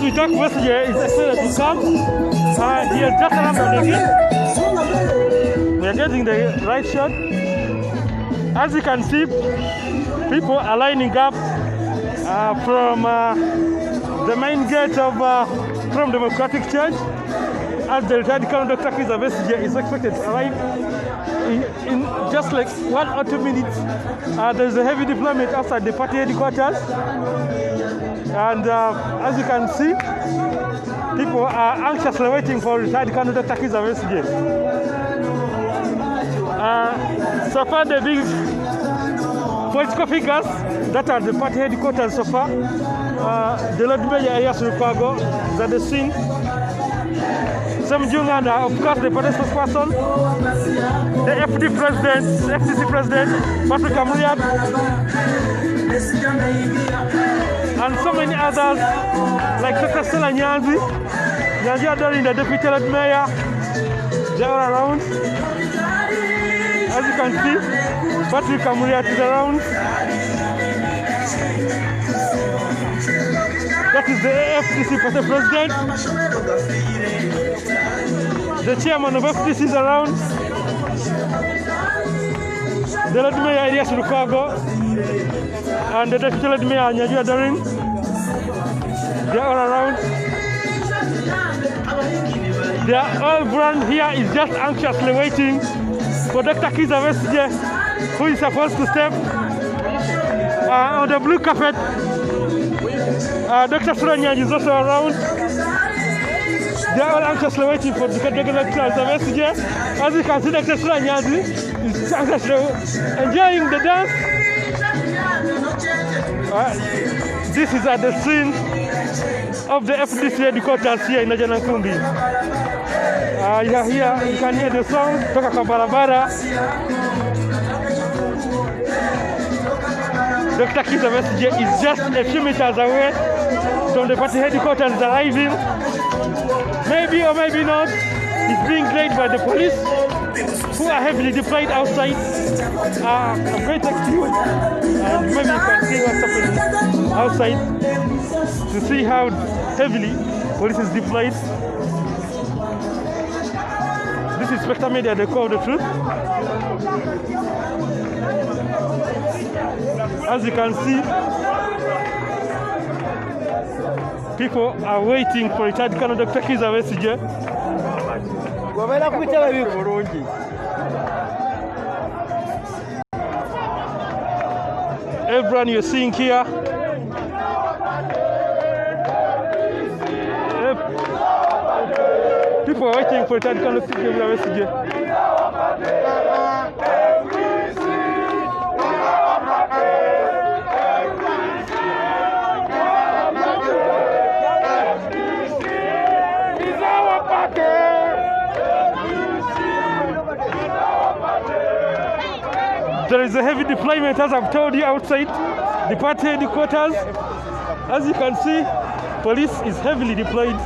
we talk, Besigye is expected to come. He has just arrived on the gate. We are getting the right shot. As you can see, people are lining up from the main gate of from Democratic Church. As the retired Colonel Dr. Kizza Besigye is expected to arrive in just like 1 or 2 minutes. There's a heavy deployment outside the party headquarters. And as you can see, people are anxiously waiting for retired Colonel Dr. Kizza Besigye. So far, the big political figures that are the party headquarters so far, the Lord Mayor Elias Lukwago is at the scene. Sam Junganda, of course, the party spokesperson, the FCC president, Patrick Amuriat, and so many others, like Dr. Stella Nyanzi Adori, the deputy Lord Mayor. They're all around. As you can see, Patrick Amuriat is around. That is the FCC party president. The chairman of FCC is around. The Lord Mayor Elias Lukwago and the deputy Lord Mayor Adori. They are all around. They are all brand here is just anxiously waiting for Dr. Kizza Besigye, who is supposed to step on the blue carpet. Dr. Suranyaj is also around. They are all anxiously waiting for Dr. Kizza Besigye. As you can see, Dr. Suranyaj is anxiously enjoying the dance. This is at the scene of the FDC headquarters here in Najanankumbi. Here you can hear the song, Toka Kwa Barabara. Dr. Kizza Besigye is just a few meters away from the party headquarters arriving. Maybe or maybe not, he's being delayed by the police, who are heavily deployed outside. I'm going to text you, and maybe you can see what's happening outside to see how heavily police is deployed. This is Spectre Media, they call the truth. As you can see, people are waiting for retired Colonel Dr. Kizza Besigye. Everyone you're seeing here, people are waiting for retired Colonel Dr. Kizza Besigye. There is a heavy deployment, as I've told you, outside the party headquarters. As you can see, police is heavily deployed,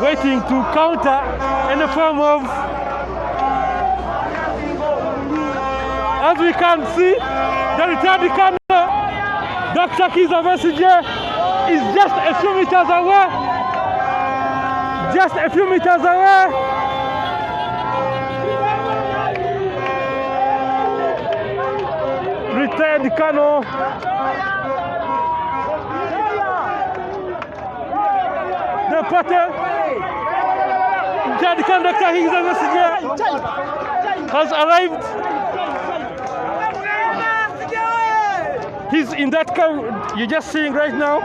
waiting to counter any form of. As we can see, the retired Colonel Dr. Kizza Besigye is just a few meters away. Just a few meters away. Retired Colonel. The party. Retired Colonel Dr. Kizza Besigye has arrived. He's in that car you're just seeing right now.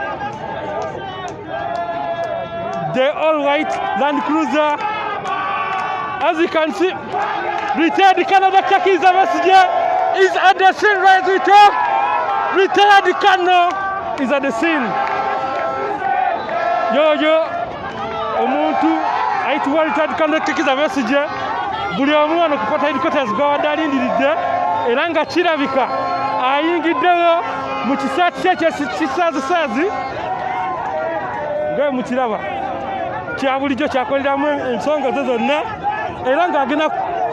The all-white Land Cruiser. As you can see, retired Colonel Dr. Kizza Besigye is at the scene right we talk. Retired Colonel is at the scene. Yo, omuntu aitwa retired Colonel Dr. Kizza Besigye. Buli omu wano kupata headquarters g'awaddaalindiridde era nga kirabika ayingiddewo mu kisaati ky'ekisaazi nga mukiraba kya bulijjo kyakoleramu ensonga zonna era ng'agenda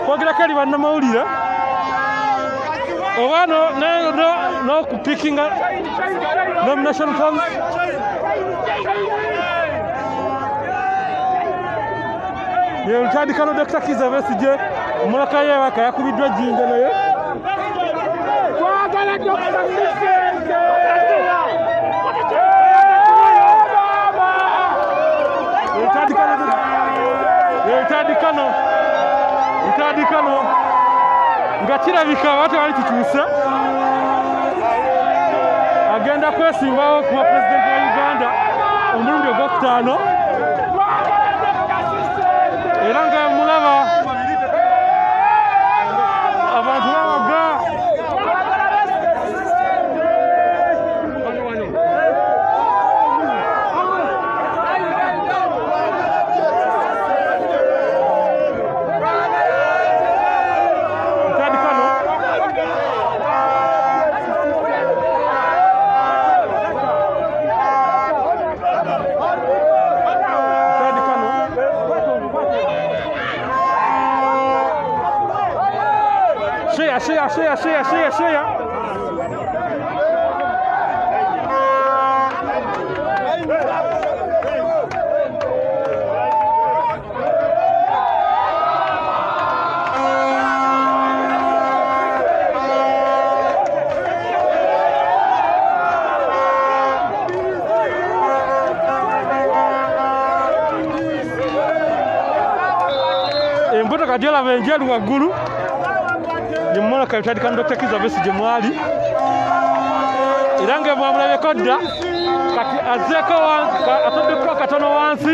kwogerako eri bannamawulire no picking nomination forms. Yoltandikano Dr. Kizza Besigye mulaka yewaka yakubiddwa jjinja naye twagala Dr. Yoltandikano nga kirabika bate bali tukyuse agenda kwesimbawo kuba pulezidenti wa Uganda omulundi ogwokutaano era nga mulaba abantu bawaga Share. Embuto jola benjeru waggulu Jimmola Yoltandikano Dr. Kizza Besigye mwali era nga mwamulabeko dda kati azzeeko atoddeko akatono wansi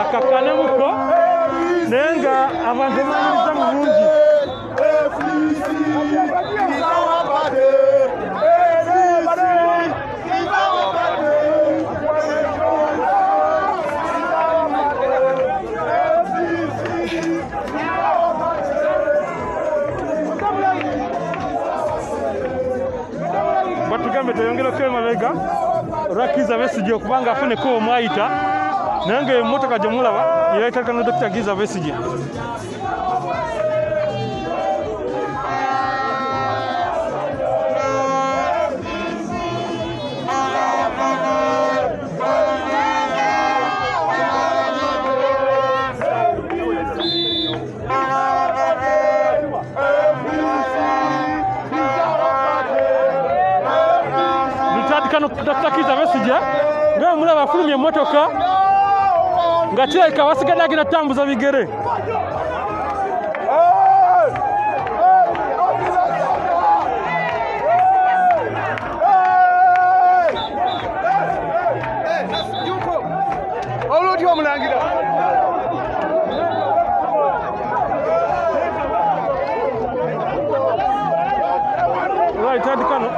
akakanemuko naye nga abantu bamanyiriza mu bungi teyongera kwemabega olwa Kizza Besigye okubanga afuneko omwayita naye nga emmotoka gye mulaba Yoltandikano Dr. Kizza Besigye Dr. Kizza Besigye nga mulaba afulumye emmotoka nga kirabika basigadde agenda tambuza bigere olwoti omulangira Yoltandikano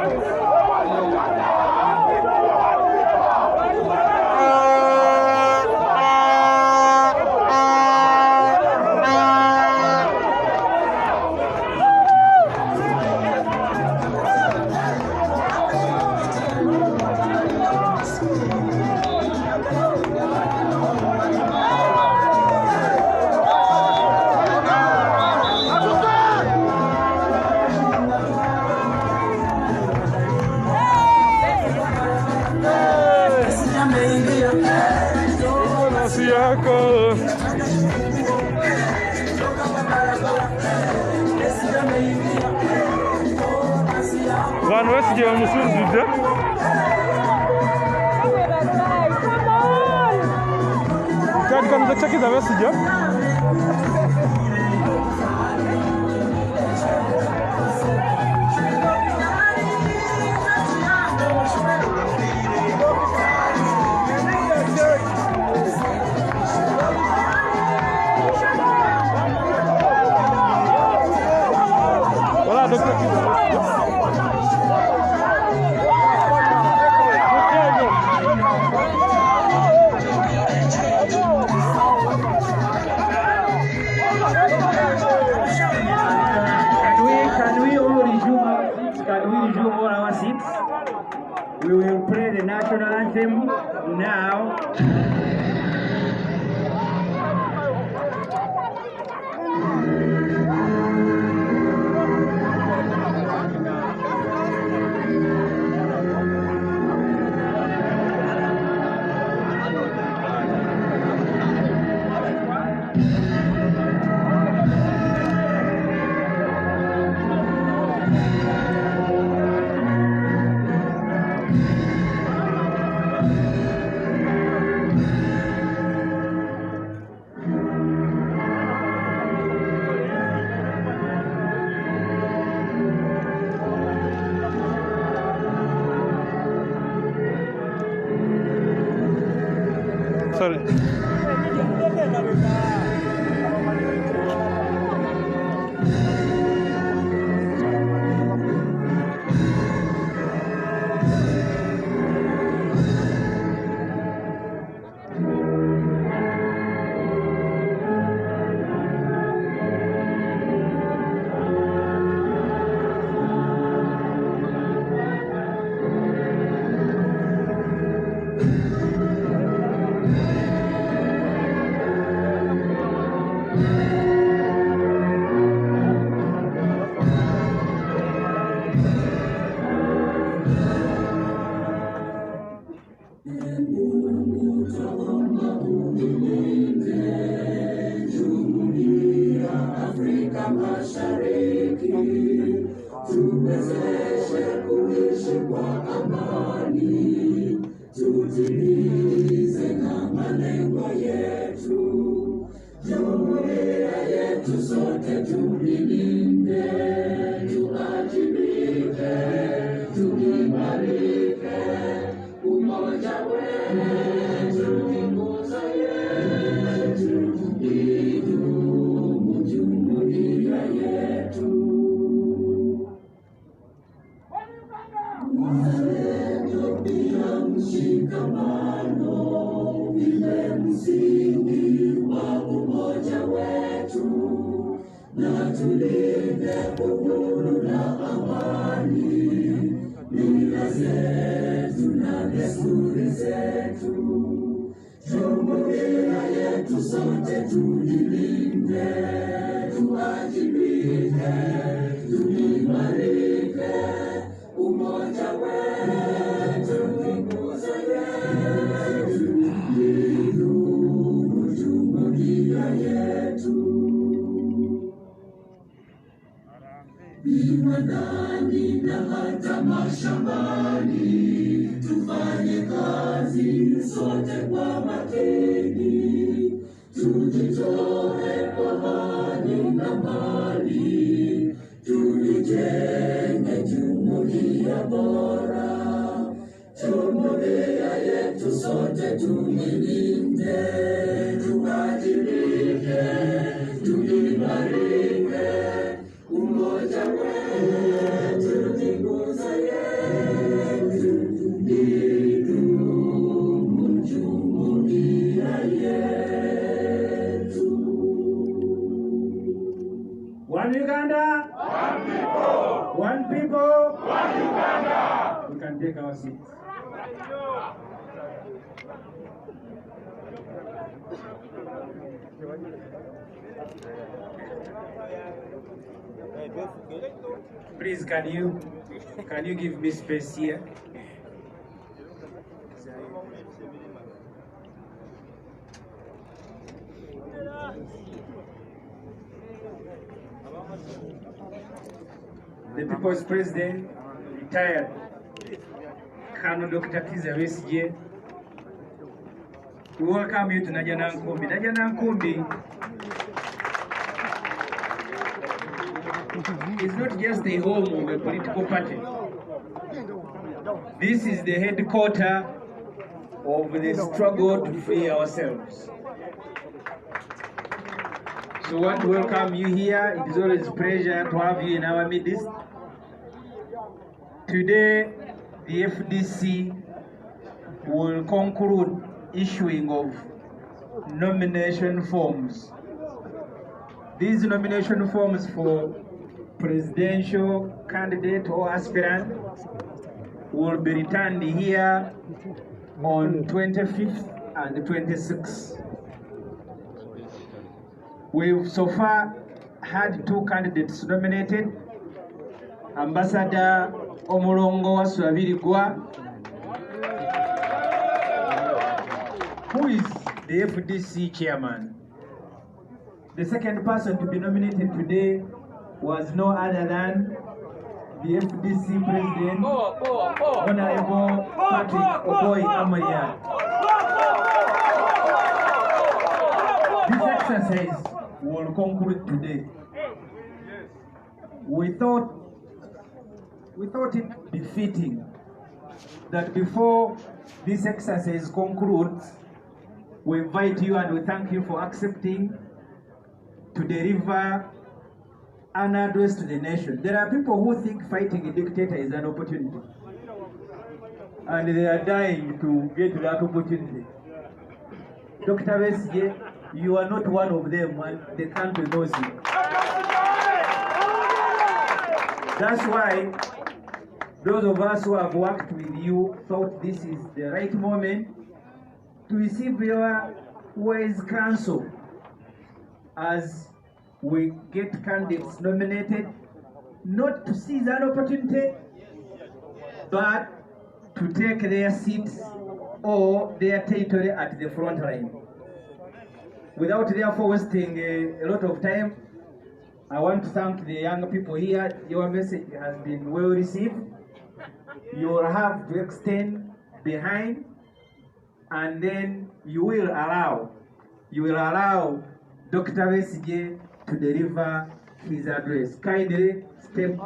Van Besigye bamusunzudde Yoltandikano Dr. Kizza Besigye Dr. Kizza Can we resume all our seats? We will play the national anthem now. Sorry. Afrika Mashariki, tuwezeshe kuishi kwa amani, tutimize na malengo yetu. Jumuiya yetu sote tulilinde, tuajibike, tuimarike, umoja wetu ni nguzo yetu, idumu jumuiya yetu. Uzalendo pia mshikamano, vile msingi wa umoja wetu, na tulinde uhuru na amani, mila zetu na desturi zetu. Jumuiya yetu sote tulilinde, tuajibike, tuimarike, umoja wetu ni nguzo yetu, idumu jumuiya yetu. Viwandani na hata mashambani, tufanye kazi sote kwa makini, tujitoe kwa hali na mali, tulijenge jumuiya bora. Jumuiya yetu sote tuilinde, tuajibike, tuimarike, umoja wetu ni nguzo yetu, idumu jumuiya yetu. One Uganda, one people, one people, one Uganda. We can take our seats. Please, can you give me space here? The People's President, retired Colonel Dr. Kizza Besigye. We welcome you to Najana Nkumbi. Najana Nkumbi is not just a home of a political party. This is the headquarters of the struggle to free ourselves. So I want to welcome you here. It is always a pleasure to have you in our midst. Today, the FDC will conclude issuing of nomination forms. These nomination forms for presidential candidate or aspirant will be returned here on 25th and 26th. We've so far had 2 candidates nominated, Ambassador Omulongo wa Swabirigwa, who is the FDC chairman. The second person to be nominated today was no other than the FDC president, Honorable Patrick Oboy Amaria. This exercise will conclude today. We thought it befitting that before this exercise concludes, we invite you and we thank you for accepting to deliver an address to the nation. There are people who think fighting a dictator is an opportunity, and they are dying to get that opportunity. Dr. Besigye, you are not one of them, and the country knows you. That's why those of us who have worked with you thought this is the right moment to receive your wise counsel as we get candidates nominated, not to seize an opportunity, but to take their seats or their territory at the front line. Without therefore wasting a lot of time, I want to thank the young people here. Your message has been well received. You will have to extend behind, and then you will allow Dr. Besigye to deliver his address. Kindly step.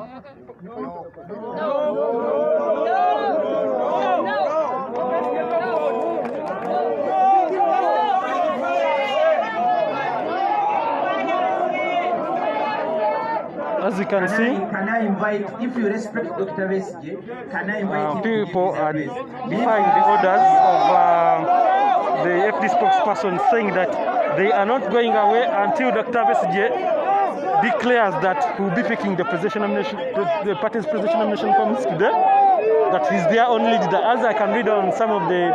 As you can see, Can I invite, if you respect Dr. Besigye, can I invite him people to are give his address? defying the orders of the FD spokesperson, saying that they are not going away until Dr. Besigye declares that he will be picking the presidential nomination, the party's presidential nomination forms today, that he's their only leader. As I can read on some of the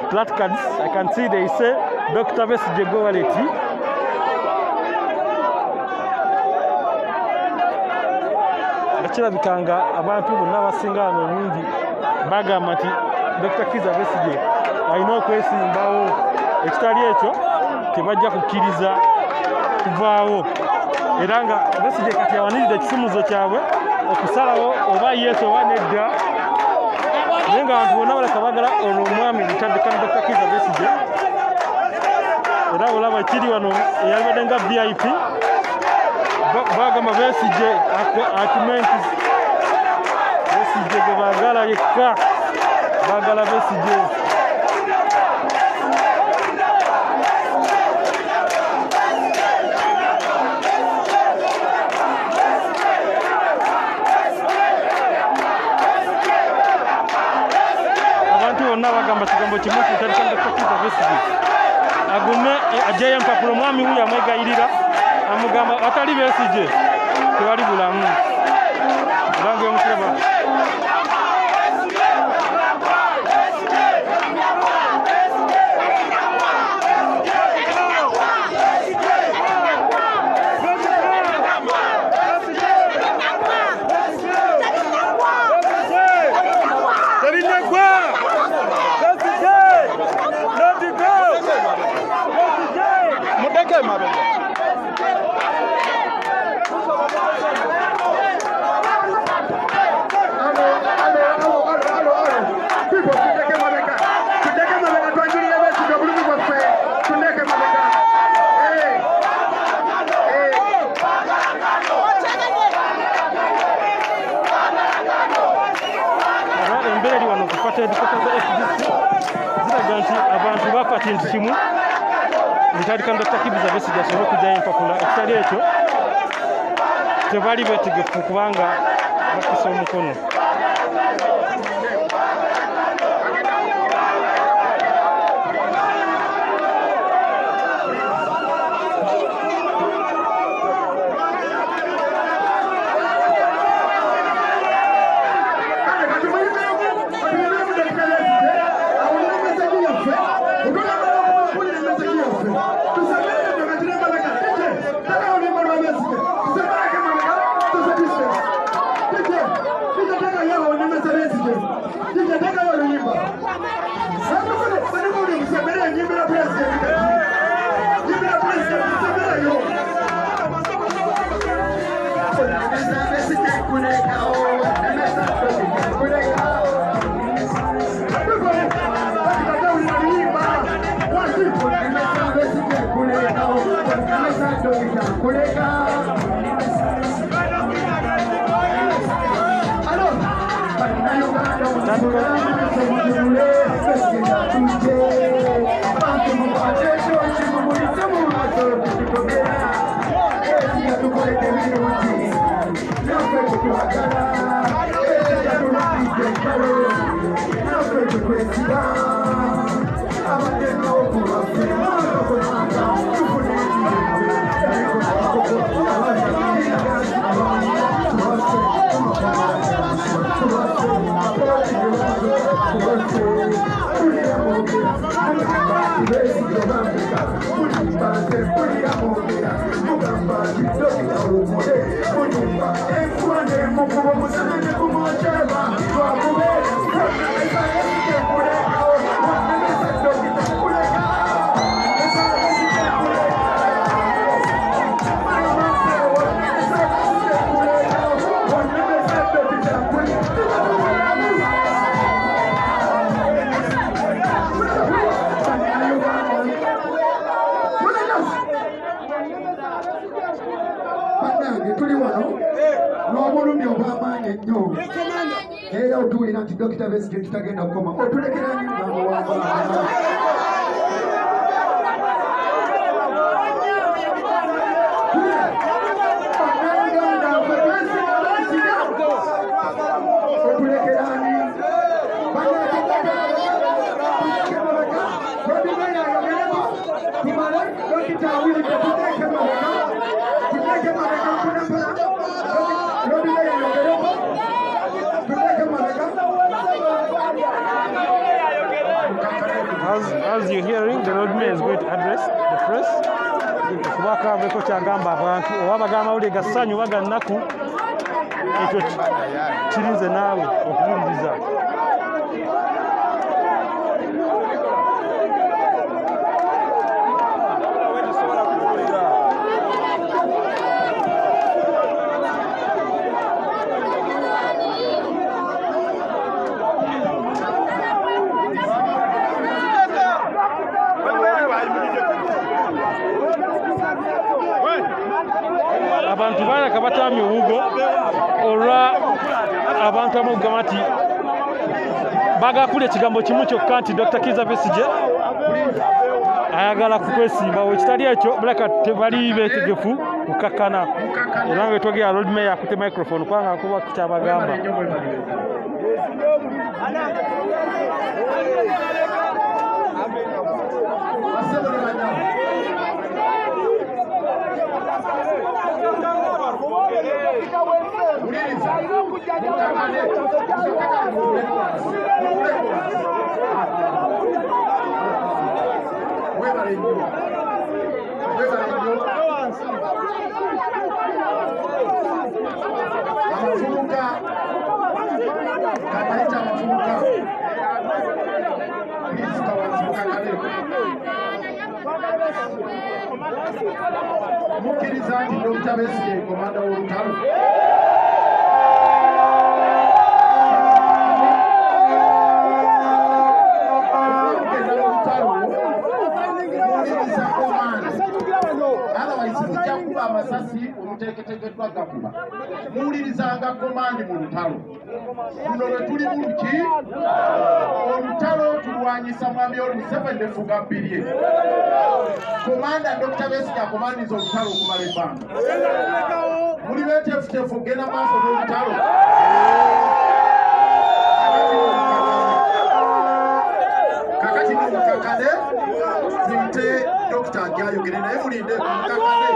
placards, I can see they say Dr. Besigye go waleti. Kirabikanga abantu bonna abasinga wano mungi bagamba nti Dr. Kizza Besigye alina okwesimbawo, ekitali ekyo tebajja kukkiriza kuvaawo, era nga Besigye kati awaniridde ekisumuzo kyabwe okusalawo oba yesu oba nedda, naye nga abantu bonna baleka bagala ono omwami mutaddekana Dr. Kizza Besigye, era olaba kiri wano eyalibadde nga VIP bagamba Besigye akumenti Besigye gwe baagala yekka, baagala Besigye. Abantu bonna bagamba kigambo kimu kitandikana Dr. Kizza Besigye agume ajjayo empapula. Omwami wuyo amwegayirira amugamba atali Besigye tewali bulamu, era ng'omukiraba ziraga nti abantu bakwata ensi kimu ntandika Dr. Kizza Besigye asobole okujjayo empapula, ekitali ekyo tebali beetegefu kubanga bakisa omukono. Kizza Besigye tutagenda kukoma otulekera nnyo As you're hearing, the Lord Mayor is going to address the press. Kubaka beko kyagamba abantu obagamba uli gasanyu baga nnaku ekyo kirinze naawe okuwuliriza. Abantu baraka batamye obugo olwa abantu amugamba nti bagakula ekigambo kimu kyokka nti Dr. Kizza Besigye ayagala kukwesimbawo. Ekitali ekyo bulaka tebali beetegefu kukakkana era nga twogera Lord Mayor akute microphone kubanga kuba kyabagamba. Mukkiriza nti Dr. Besigye komanda w'olutalo amasasi oluteeketeekeddwa gakuba muwulirizanga komandi mu lutalo luno lwe tuli mu luki olutalo tulwanyisa mwami Museveni efuga bbirye komanda Dr. Besigye akomandiza olutalo okumala ebbanga muli beteefuteefu okugenda maaso n'olutalo kakati nomukakale tuyite Dr. Agyayogere naye mulinde mukakale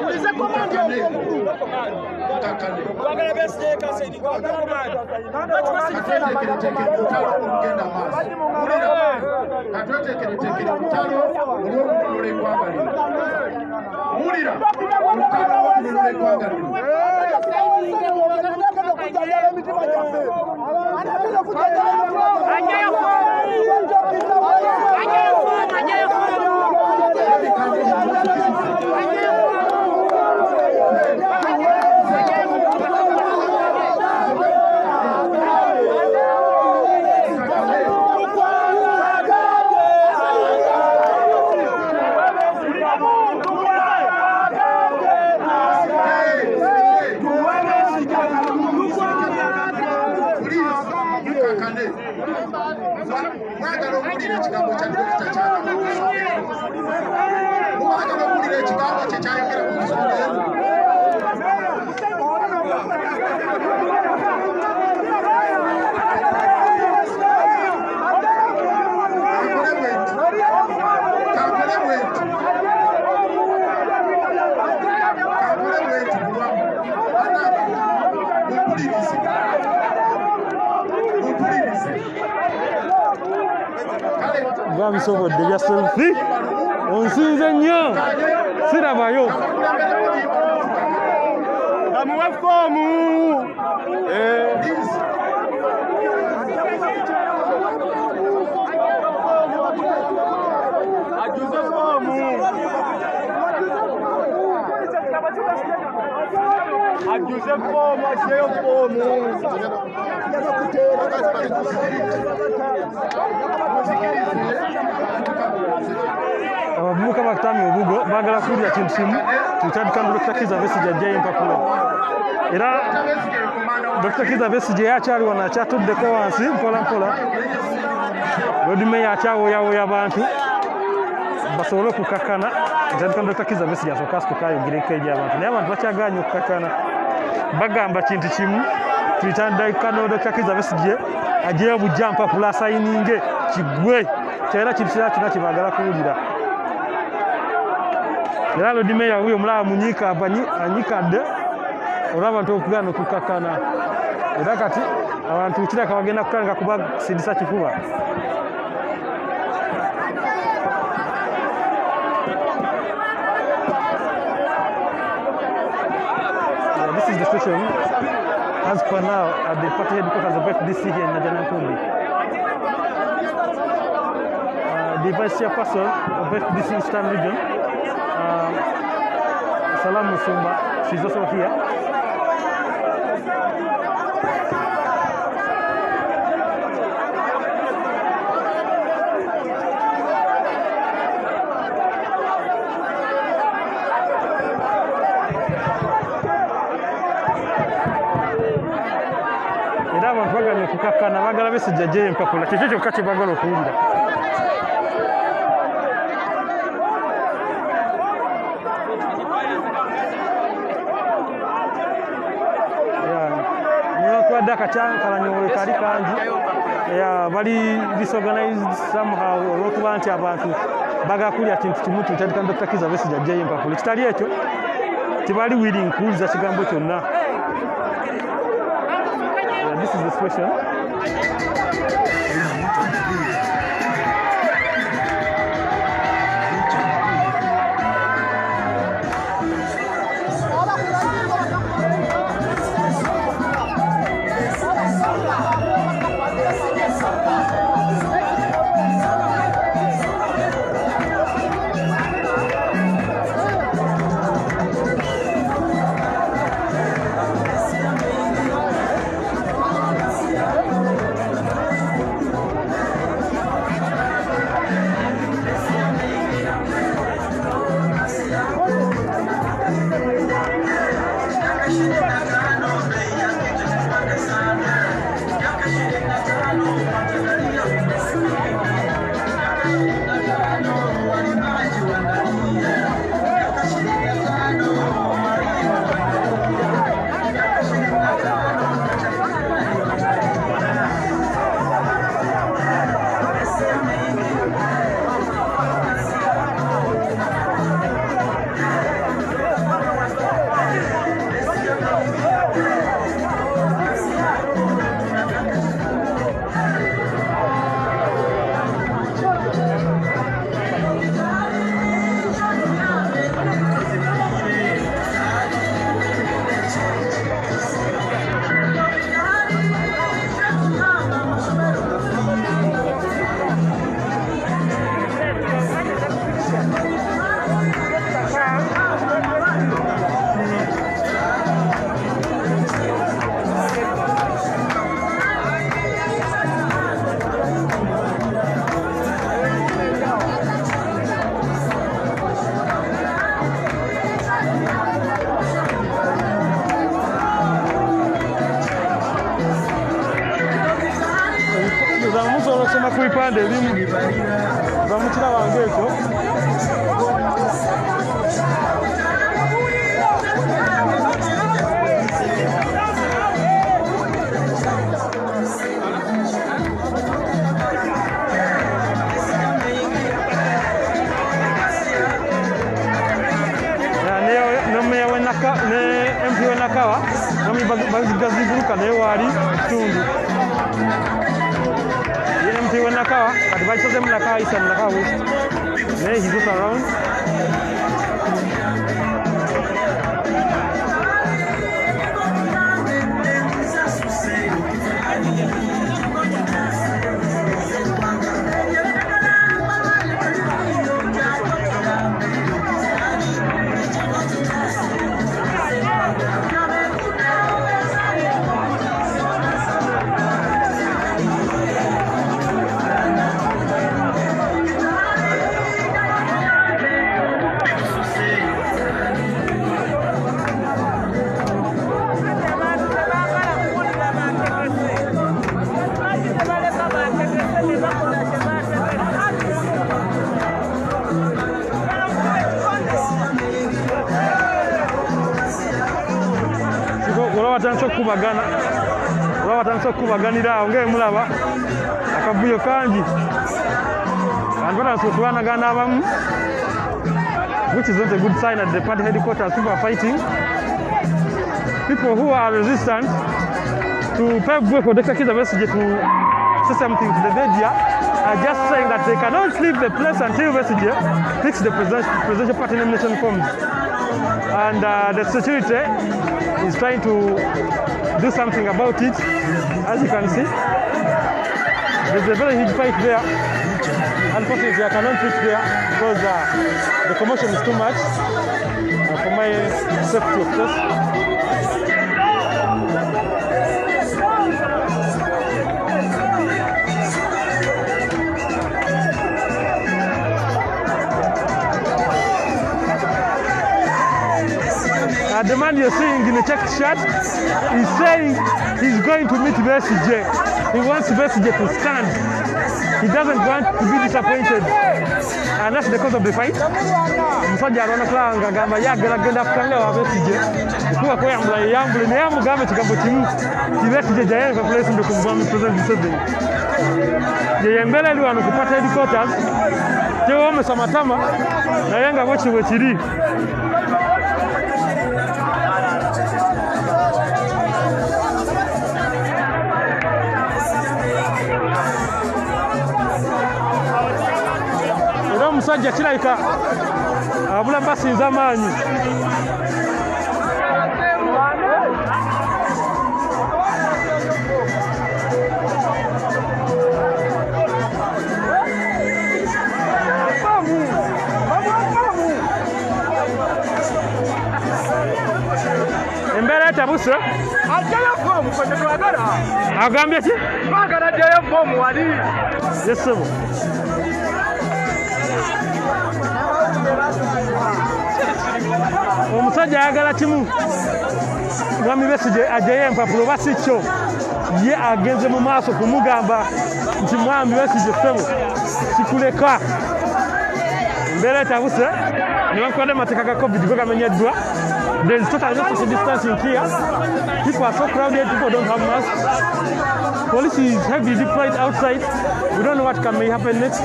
Ulize komandi omukulu. Bagala Besigye kaseni kwa komandi. Katwetekeretekere omutalo olw'okununula eggwanga lino. Wulira olutalo olw'okununula eggwanga lino. Mwagala okuwulira ekigambo kya dokita kyagamba ku nsonga eno. Mwagala okuwulira ekigambo kye kyayogera ku nsonga eno. Kankole bwenti bulwamu. Mumpulirize. Bwabisobodde bya selfie onsinze nnyo sirabayo amuwe foomu ajuze foomu ajuze foomu ajeyo foomu abavubuka bakutamya obugo baagala kuwulira kintu kimu tutandikana Dr. Kizza Besigye ajjayo empapula era Dr. Kizza Besigye akyali wano akyatuddeko wansi mpola mpola Lord Mayor akyawoyawoya abantu basobole okukakkana tutandikana Dr. Kizza Besigye asooka asitukaayogera eri abantu naye abantu bakyagaanye okukakkana bagamba kintu kimu tutandikana Dr. Kizza Besigye ajjayo bujja mpapula asayininge kigwe kyera kintu kirala kyonna kye baagala kuwulira era Lord Mayor huyo mulaba munyiika anyikadde olw'abantu okugaana okukakkana era kati abantu kiraka bagenda kutandika kubasindisa kifuba This is the station as per now at the party headquarters of FDC here in Najanankumbi. The vice chairperson of FDC Eastern Region, Salam Musumba, she's also here. Era abantu baganya okukakkana baagala Besigye ajjeyo empapula kyekyo kyokka kye baagala okuwulira newankubadde akacyankalanya kali kangi bali disorganized somehow olw'okuba nti abantu baagala kuwulira kintu kimu tutandikana Dr. Kizza Besigye ajjeyo empapula ekitali ekyo tebali willing kuwuliza kigambo kyonna. This is the situation. Uganda elimu bamukira bange ekyo ne MP wenakawa nami bazigaziburuka naye wali kitundu ye MP wenakawa kati bakisazemu nakawa isa nakawa west naye he goes around batandise okukubaganira awo ng'emulaba akavuyo kangi abantu batandise okubanagana abamu which is not a good sign at the party headquarters. People are fighting. People who are resistant to pave way for Dr. Kizza Besigye to say something to the media are just saying that they cannot leave the place until Besigye picks the presidential party nomination forms. And the security is trying to do something about it. As you can see, there's a very huge fight there. Unfortunately, I cannot reach there because the commotion is too much for my safety, of course. The man you're seeing in the checked shirt is saying he's going to meet Besigye. He wants Besigye to stand. He doesn't want to be disappointed. And that's the cause of the fight. Musajja arwana kulanga gamba yagala genda kutanga wa Besigye. Kuba ko yambula naye amugambe kigambo kimu. Besigye jayenga place ndo kumvami President Museveni. Ye mbele ali wano kupata headquarters. Tewo musamatama naye nga bwe kiri. Musajja kirayika abula basinza amaanyi embeera etabuse ajjayo fomu kwe tetwagala agambye ki twagala ajjayo fomu wali yesebo omusajja ayagala kimu mwami Besigye ajjayo empapula oba si kyo ye agenze mu maaso kumugamba nti mwami Besigye ssebo kikuleka embeera etabuse ne bakuwadde amateeka ga covid go gamenyeddwa. There is totally no social distancing here. People are so crowded, people don't have masks. Police is heavily deployed outside. We don't know what may happen next.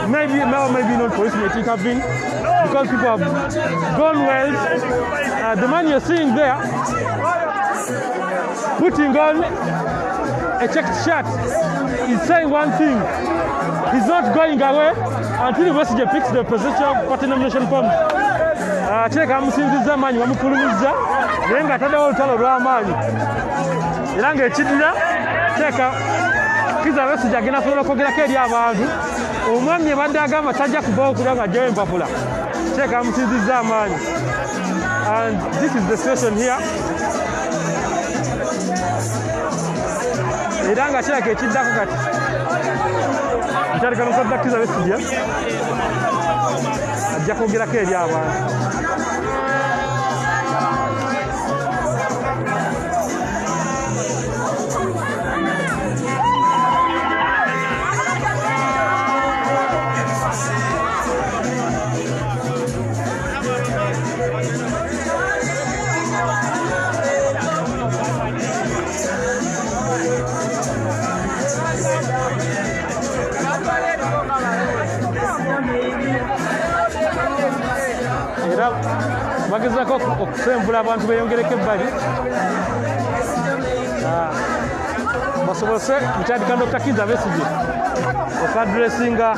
Maybe not police may intervene because people have gone well. The man you're seeing there putting on a checked shirt is saying one thing. He's not going away until Besigye picks the presidential party nomination form. Kireka amusinzizza amaanyi bamufulumizza naye ng'ataddewo olutalo lw'amaanyi era ng'ekiddira kireka Kizza Besigye agenda asobola okwogerako eri abantu. Omwami yabadde agamba tajja kuvawo kulya ng'aggyayo empapula kireka amusinzizza amaanyi. And this is the situation here. Era nga kireka ekiddako kati nkyaleka n'okwabba Kizza Besigye ajja kwogerako eri abantu. bagezaako okusembula abantu beyongereko ebbali basobose mukyadika Dr. Kizza Besigye okadressinga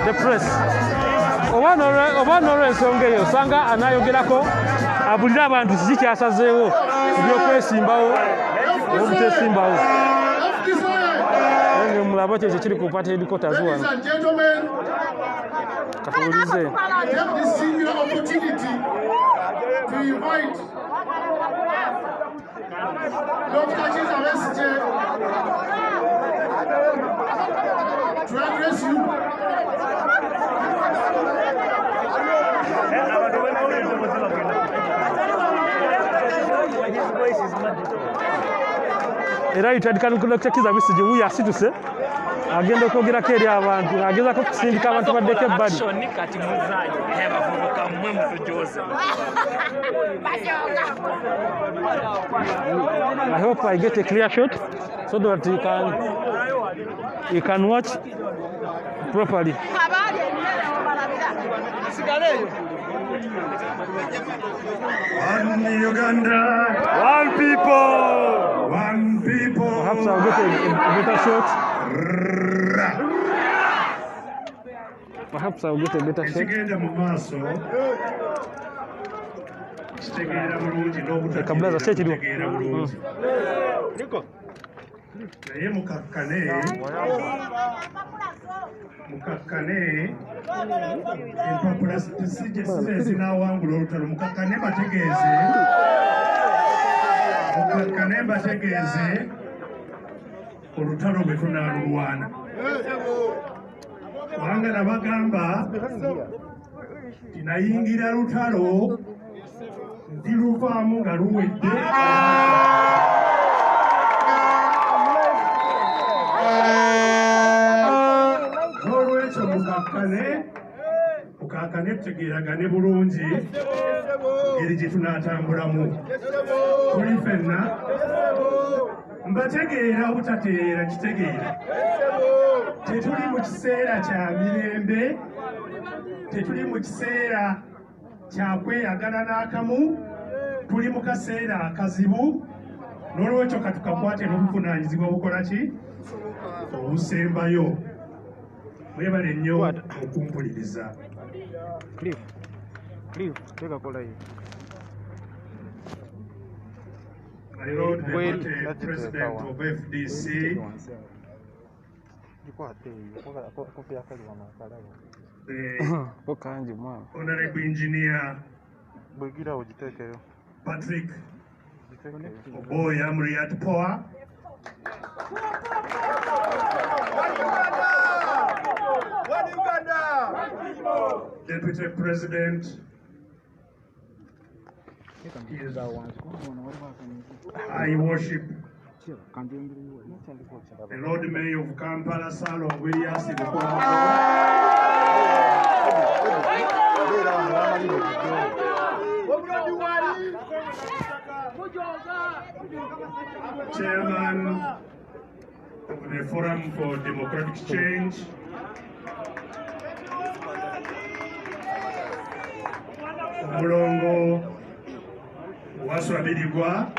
the press oba n'olw'ensonga eyo osanga anayogerako abulira abantu kiki kyasazeewo ebyokwesimbawo obutesimbawo enge mulaba kyekyo kiri ku party headquarters wano katubulize Dr. Kizza Besigye to address you. era yitandika Dr. Kizza Besigye wuyo asituse agenda okwogerako eri abantu agezaako okusindika abantu baddeko ebbali I hope I get a clear shot so that you can watch properly. One Uganda, One people. one people. Perhaps I'll get a better shot. Perhaps I'll get a better shot. Ekigenda mu maaso kitegeera bulungi Kablaza kye kiriwo. n'obutegeera bulungi naye mukakkane empapula sijja ezinaawangula olutalo mukakkane mbategeeze olutalo bwe tunaalulwana kubanga nabagamba tinayingira lutalo ndiruvaamu nga luwedde n'olwekyo mukakkane tutegeeragane bulungi ngeri gye tunaatambulamu tuli ffenna mbategeera obutatereera kitegeera tetuli mu kiseera kya mirembe tetuli mu kiseera kya kweyagala n'akamu tuli mu kaseera akazibu n'olwekyo katukakwate n'obuvunaanyizibwa obukola ki obusembayo mwebale nnyo okumpuliriza My Lord, the President of FDC, the Honorable Engineer Patrick Oboy Amriat Poa, Deputy President I worship the Lord Mayor of Kampala, Salo Williams, Chairman of the Forum for Democratic Change, Mulongo Waswabidigwa,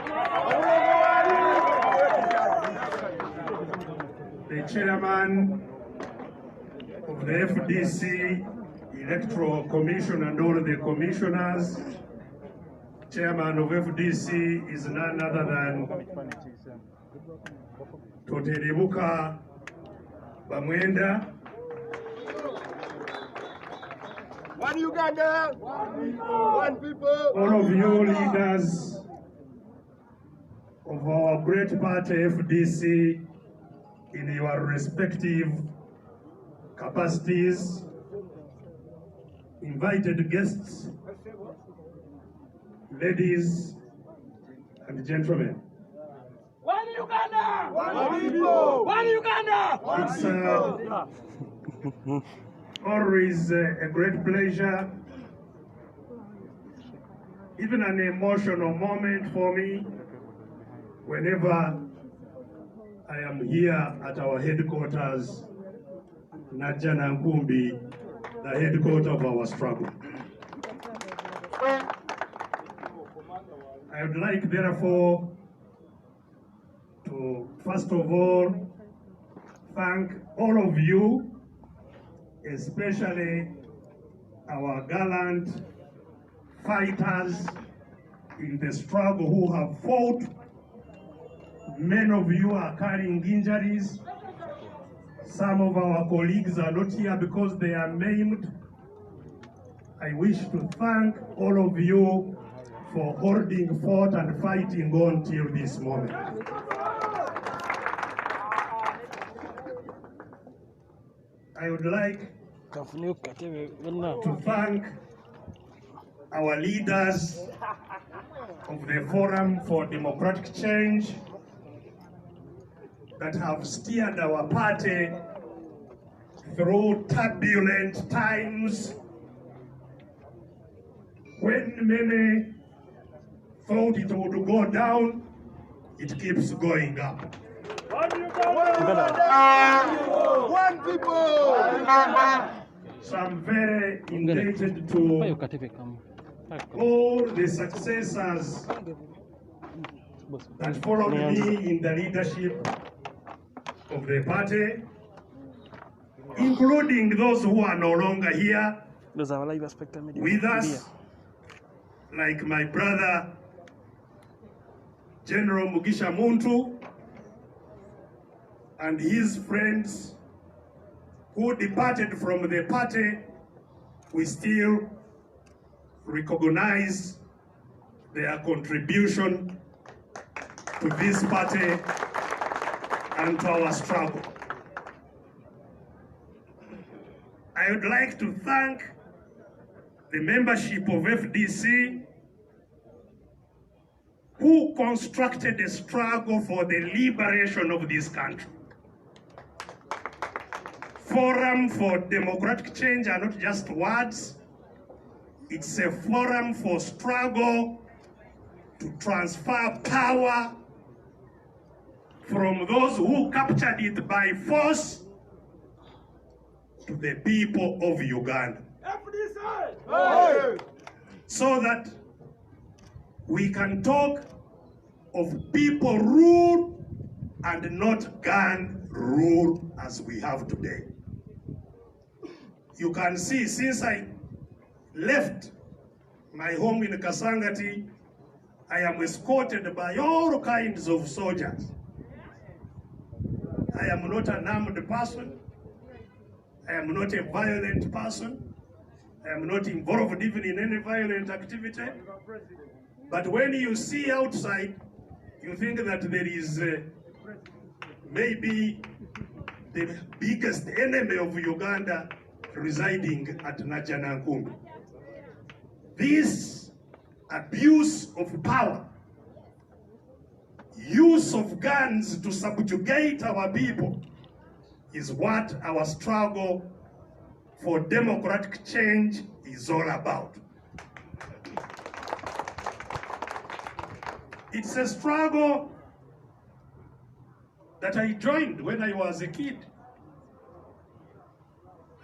the Chairman of the FDC Electoral Commission and all the commissioners. Chairman of FDC is none other than Toteribuka Bamwenda. One Uganda, one people. All of you leaders of our great party FDC in your respective capacities, invited guests, ladies and gentlemen. One Uganda, one people. One Uganda. It's always a great pleasure, even an emotional moment for me whenever I am here at our headquarters, Najja Nkumbi, the headquarters of our struggle. I would like, therefore, to first of all thank all of you, especially our gallant fighters in the struggle who have fought. Many of you are carrying injuries. Some of our colleagues are not here because they are maimed. I wish to thank all of you for holding forth and fighting on till this moment. I would like to thank our leaders of the Forum for Democratic Change that have steered our party through turbulent times when many thought it would go down, it keeps going up. One people! So I'm very indebted to all the successors that followed me in the leadership of the party, including those who are no longer here with us, like my brother, General Mugisha Muntu, and his friends who departed from the party. We still recognize their contribution to this party and to our struggle. I would like to thank the membership of FDC who constructed a struggle for the liberation of this country. Forum for Democratic Change are not just words. It's a forum for struggle to transfer power from those who captured it by force to the people of Uganda. So that we can talk of people rule and not gun rule as we have today. You can see, since I left my home in Kasangati, I am escorted by all kinds of soldiers. I am not an armed person. I am not a violent person. I am not involved even in any violent activity. But when you see outside, you think that there is maybe the biggest enemy of Uganda residing at Najjanankumbi. This abuse of power, use of guns to subjugate our people, is what our struggle for democratic change is all about. It's a struggle that I joined when I was a kid,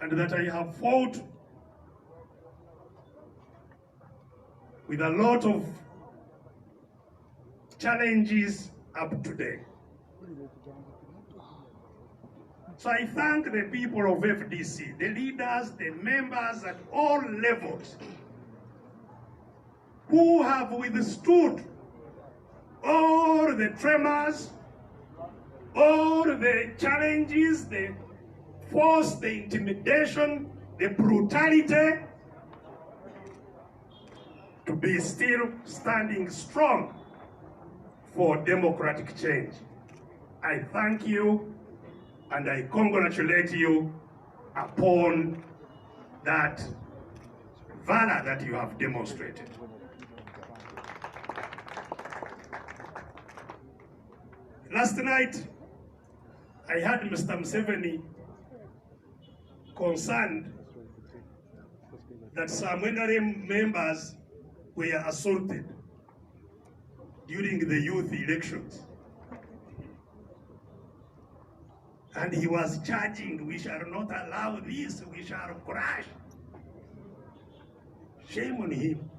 and that I have fought with a lot of challenges up to date. So I thank the people of FDC, the leaders, the members at all levels, who have withstood all the tremors, all the challenges, the force, the intimidation, the brutality, to be still standing strong for democratic change. I thank you and I congratulate you upon that valor that you have demonstrated. Last night, I had Mr. Museveni concerned that some NRM members were assaulted during the youth elections. And he was charging, we shall not allow this, we shall crush. Shame on him.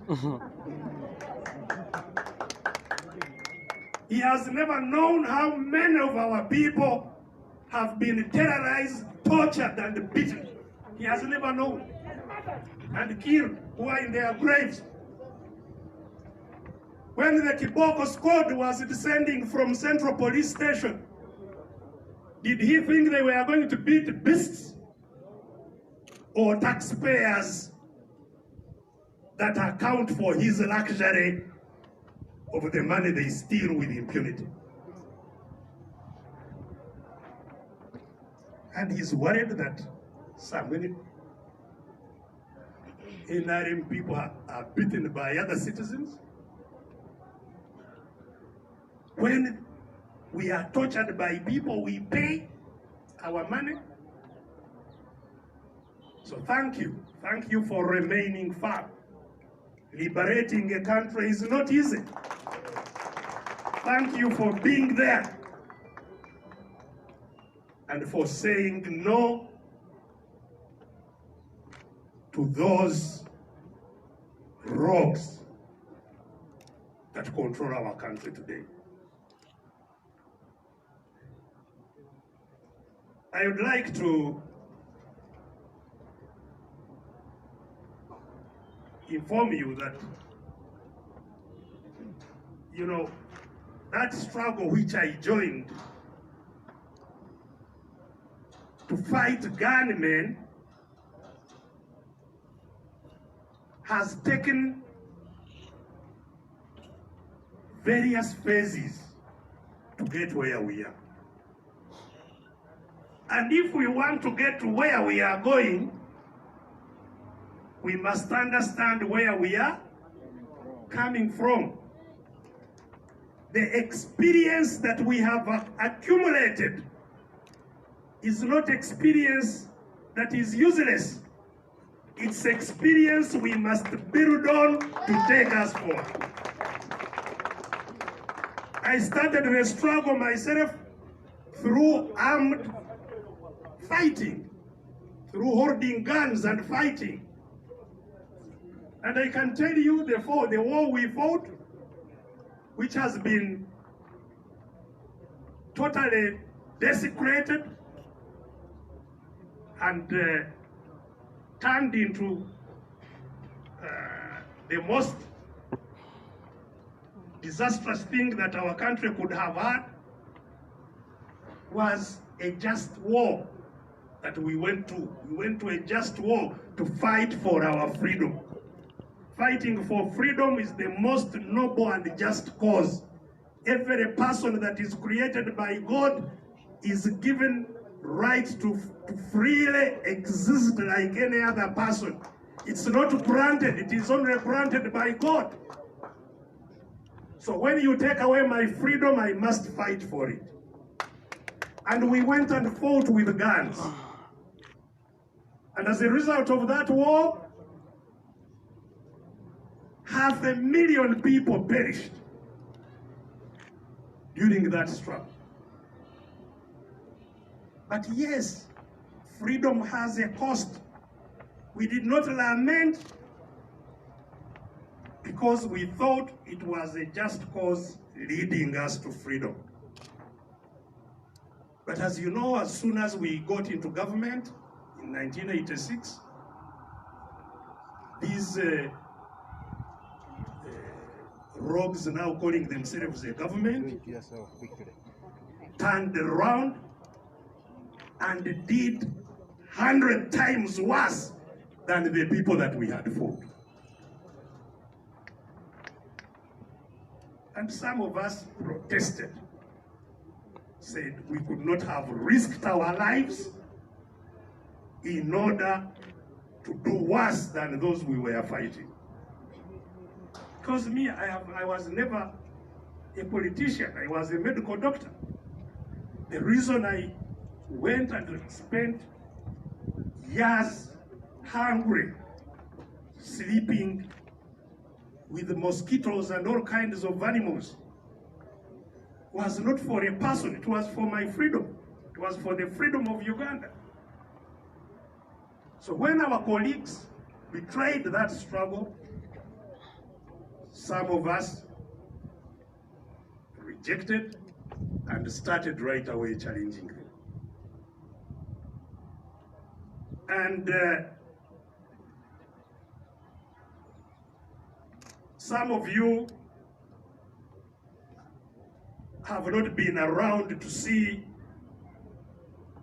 He has never known how many of our people have been terrorized, tortured, and beaten. He has never known. And killed, who are in their graves. When the Kiboko squad was descending from Central Police Station, did he think they were going to beat beasts or taxpayers that account for his luxury of the money they steal with impunity? And he's worried that so many NRM people are beaten by other citizens. When we are tortured by people, we pay our money. So thank you. Thank you for remaining firm. Liberating a country is not easy. Thank you for being there and for saying no to those rogues that control our country today. I would like to inform you that, that struggle which I joined to fight gunmen has taken various phases to get where we are. And if we want to get to where we are going, we must understand where we are coming from. The experience that we have accumulated is not experience that is useless. It's experience we must build on to take us forward. I started the struggle myself through armed fighting, through holding guns and fighting. And I can tell you the war we fought, which has been totally desecrated and turned into the most disastrous thing that our country could have had, was a just war that we went to. We went to a just war to fight for our freedom. Fighting for freedom is the most noble and just cause. Every person that is created by God is given right to freely exist like any other person. It's not granted, it is only granted by God. So when you take away my freedom, I must fight for it. And we went and fought with guns. And as a result of that war, 500,000 people perished during that struggle. But yes, freedom has a cost. We did not lament because we thought it was a just cause leading us to freedom. But as you know, as soon as we got into government in 1986, these rogues now calling themselves a government turned around and did 100 times worse than the people that we had fought. And some of us protested, said we could not have risked our lives in order to do worse than those we were fighting. Because me, I was never a politician. I was a medical doctor. The reason I went and spent years hungry, sleeping with mosquitoes and all kinds of animals was not for a person, it was for my freedom. It was for the freedom of Uganda. So when our colleagues betrayed that struggle. Some of us rejected and started right away challenging them. And some of you have not been around to see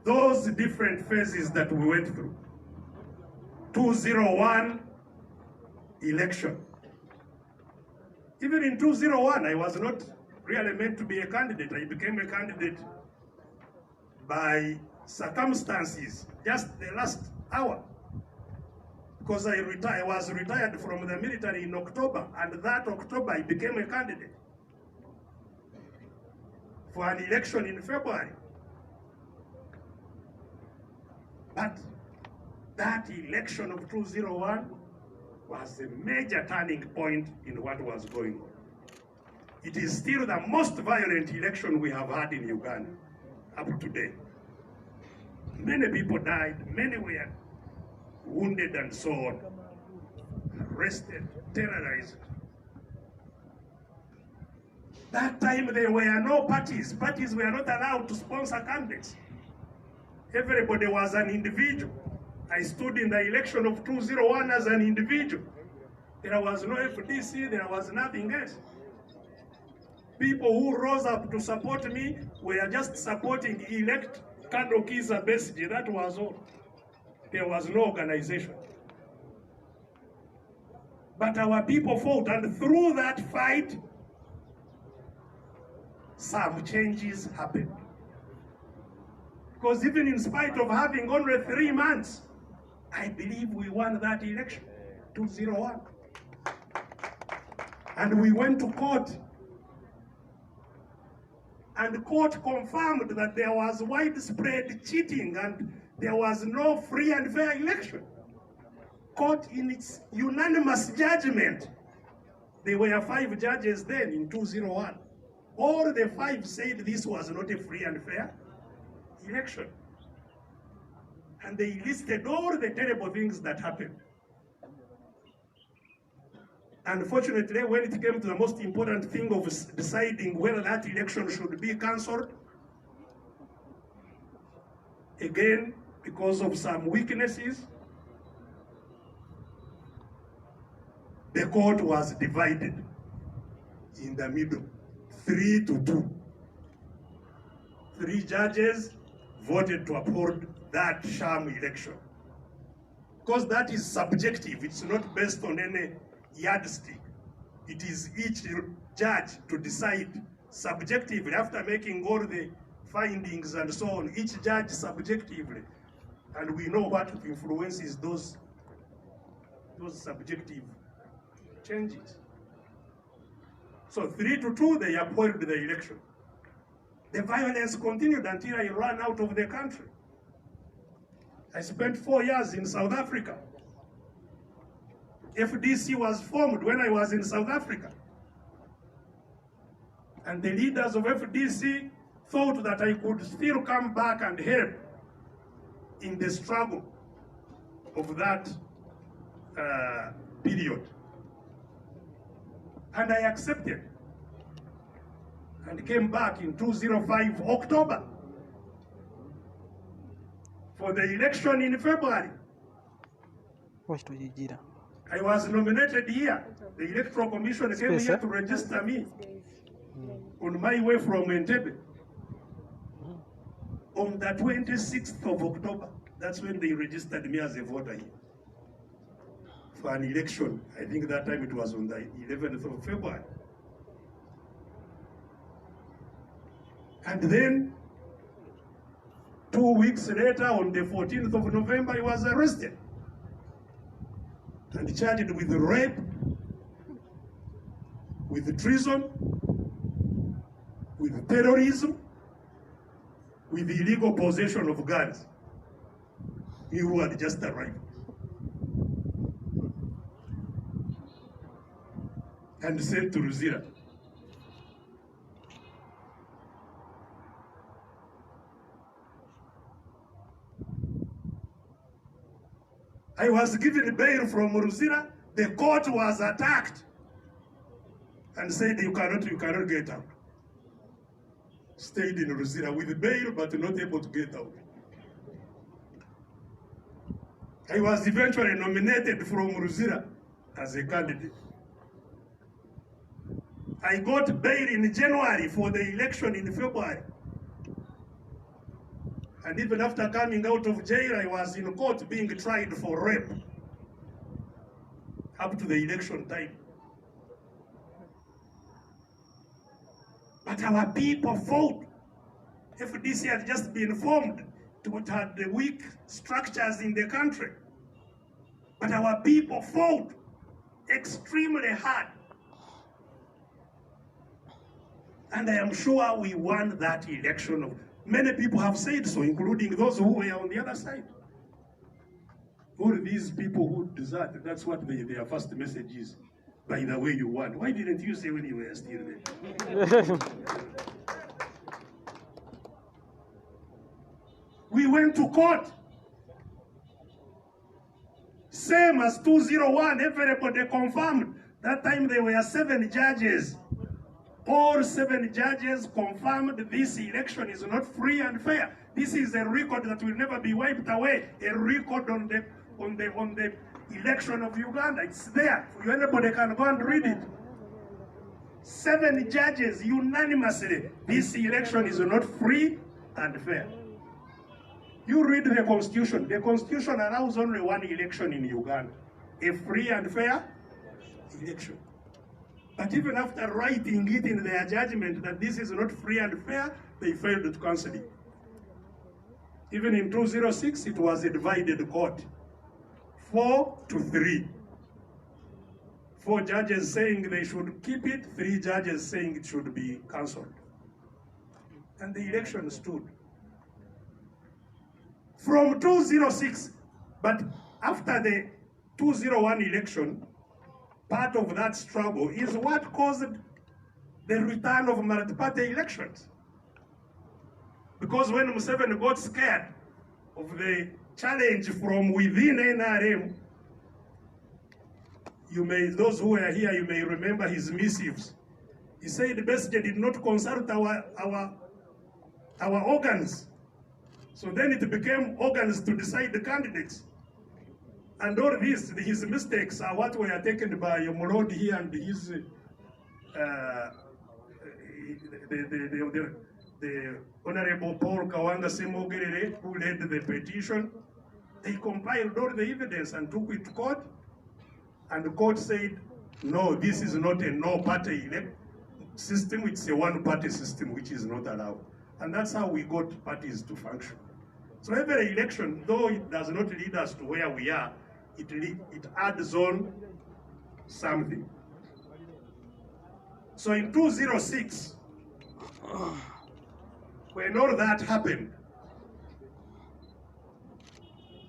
those different phases that we went through. 201 election. Even in 201, I was not really meant to be a candidate. I became a candidate by circumstances, just the last hour. Because I was retired from the military in October, and that October I became a candidate for an election in February. But that election of 201 was a major turning point in what was going on. It is still the most violent election we have had in Uganda up to date. Many people died, many were wounded and so on, arrested, terrorized. That time there were no parties. Parties were not allowed to sponsor candidates. Everybody was an individual. I stood in the election of 201 as an individual. There was no FDC, there was nothing else. People who rose up to support me were just supporting elect Kizza Besigye, that was all. There was no organization. But our people fought, and through that fight, some changes happened. Because even in spite of having only 3 months, I believe we won that election, 201. And we went to court. And the court confirmed that there was widespread cheating and there was no free and fair election. Court, in its unanimous judgment, there were 5 judges then in 201. All the 5 said this was not a free and fair election. And they listed all the terrible things that happened. Unfortunately, when it came to the most important thing of deciding whether that election should be cancelled, again, because of some weaknesses, the court was divided in the middle, 3-2. 3 judges voted to uphold that sham election. Because that is subjective, it's not based on any yardstick. It is each judge to decide subjectively after making all the findings and so on, each judge subjectively. And we know what influences those subjective changes. So 3-2, they upheld the election. The violence continued until I ran out of the country. I spent 4 years in South Africa. FDC was formed when I was in South Africa. And the leaders of FDC thought that I could still come back and help in the struggle of that period. And I accepted and came back in 205 October for the election in February. I was nominated here. The Electoral Commission came here to register me on my way from Entebbe. On the 26th of October, that's when they registered me as a voter here for an election. I think that time it was on the 11th of February. And then 2 weeks later, on the 14th of November, I was arrested and charged with rape, with treason, with terrorism, with illegal possession of guns. You who had just arrived. And sent to Ruzira. I was given bail from Ruzira. The court was attacked and said you cannot get out. Stayed in Ruzira with bail but not able to get out. I was eventually nominated from Ruzira as a candidate. I got bail in January for the election in February. And even after coming out of jail, I was in court being tried for rape up to the election time. But our people fought. FDC had just been formed. It had the weak structures in the country. But our people fought extremely hard. And I am sure we won that election. Many people have said so, including those who were on the other side. All these people who desert, that's what their first message is. By the way, you won. Why didn't you say when you were still there? We went to court. Same as 201, everybody confirmed. That time there were 7 judges. All 7 judges confirmed this election is not free and fair. This is a record that will never be wiped away. A record on the election of Uganda. It's there. Anybody can go and read it. 7 judges unanimously. This election is not free and fair. You read the Constitution. The Constitution allows only one election in Uganda. A free and fair election. But even after writing it in their judgment that this is not free and fair, they failed to cancel it. Even in 206, it was a divided court. 4-3. 4 judges saying they should keep it, 3 judges saying it should be cancelled. And the election stood. From 206, but after the 201 election, part of that struggle is what caused the return of multi-party elections. Because when Museveni got scared of the challenge from within NRM, those who were here, you may remember his missives. He said Besigye did not consult our organs. So then it became organs to decide the candidates. And all this, his mistakes are what were taken by Morod here and his, the Honorable Paul Kawanga Semogerere, who led the petition. They compiled all the evidence and took it to court. And the court said, no, this is not a no-party system, it's a one-party system, which is not allowed. And that's how we got parties to function. So every election, though it does not lead us to where we are, it adds on something. So in 206, when all that happened,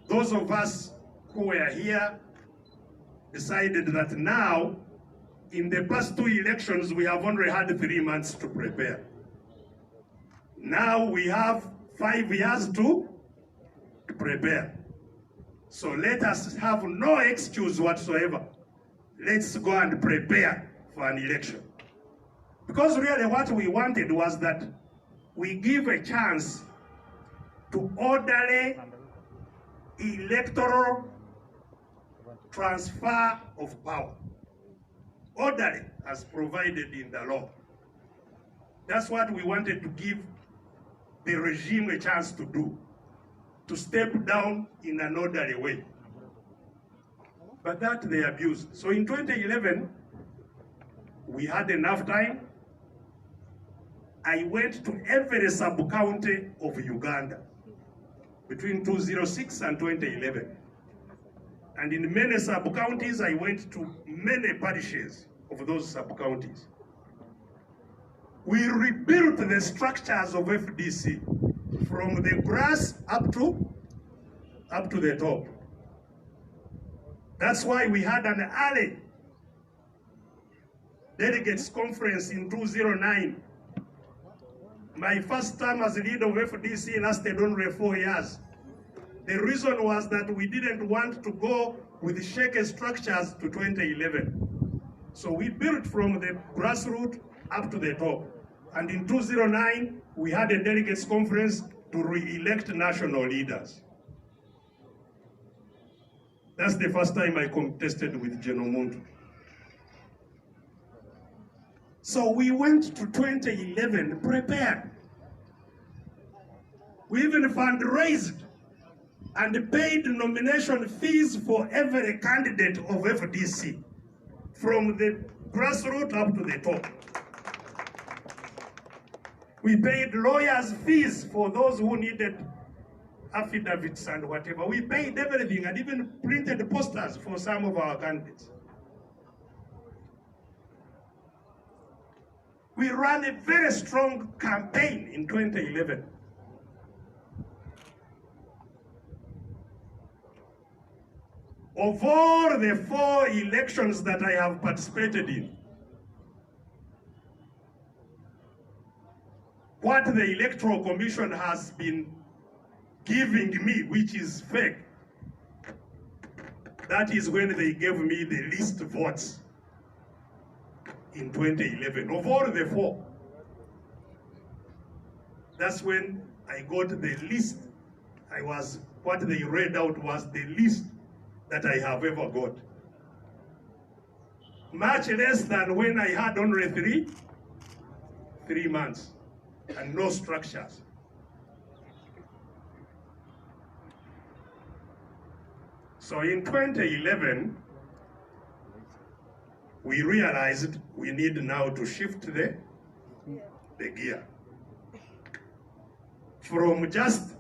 those of us who were here decided that now, in the past 2 elections, we have only had 3 months to prepare. Now we have 5 years to prepare. So let us have no excuse whatsoever. Let's go and prepare for an election. Because really what we wanted was that we give a chance to orderly electoral transfer of power. Orderly as provided in the law. That's what we wanted to give the regime a chance to do, to step down in an orderly way. But that they abused. So in 2011, we had enough time. I went to every sub-county of Uganda between 2006 and 2011. And in many sub-counties, I went to many parishes of those sub-counties. We rebuilt the structures of FDC from the grass up to the top. That's why we had an early delegates conference in 2009. My first term as leader of FDC lasted only 4 years. The reason was that we didn't want to go with shaky structures to 2011. So we built from the grassroots up to the top. And in 2009, we had a delegates conference to re-elect national leaders. That's the first time I contested with General Muntu. So we went to 2011 prepared. We even fundraised and paid nomination fees for every candidate of FDC, from the grassroots up to the top. We paid lawyers' fees for those who needed affidavits and whatever. We paid everything and even printed posters for some of our candidates. We ran a very strong campaign in 2011. Of all the 4 elections that I have participated in, what the Electoral Commission has been giving me, which is fake, that is when they gave me the least votes in 2011. Of all the 4, that's when I got the least. What they read out was the least that I have ever got. Much less than when I had only 3 months and no structures. So in 2011, we realized we need now to shift the gear. From just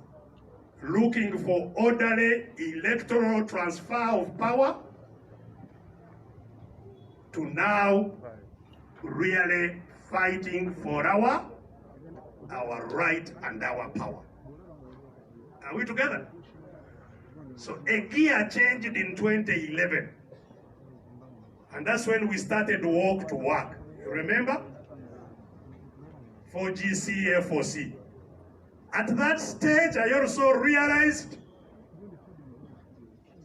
looking for orderly electoral transfer of power to now really fighting for our right and our power. Are we together? So a gear changed in 2011. And that's when we started walk to work. You remember? 4GC, F4C. At that stage, I also realized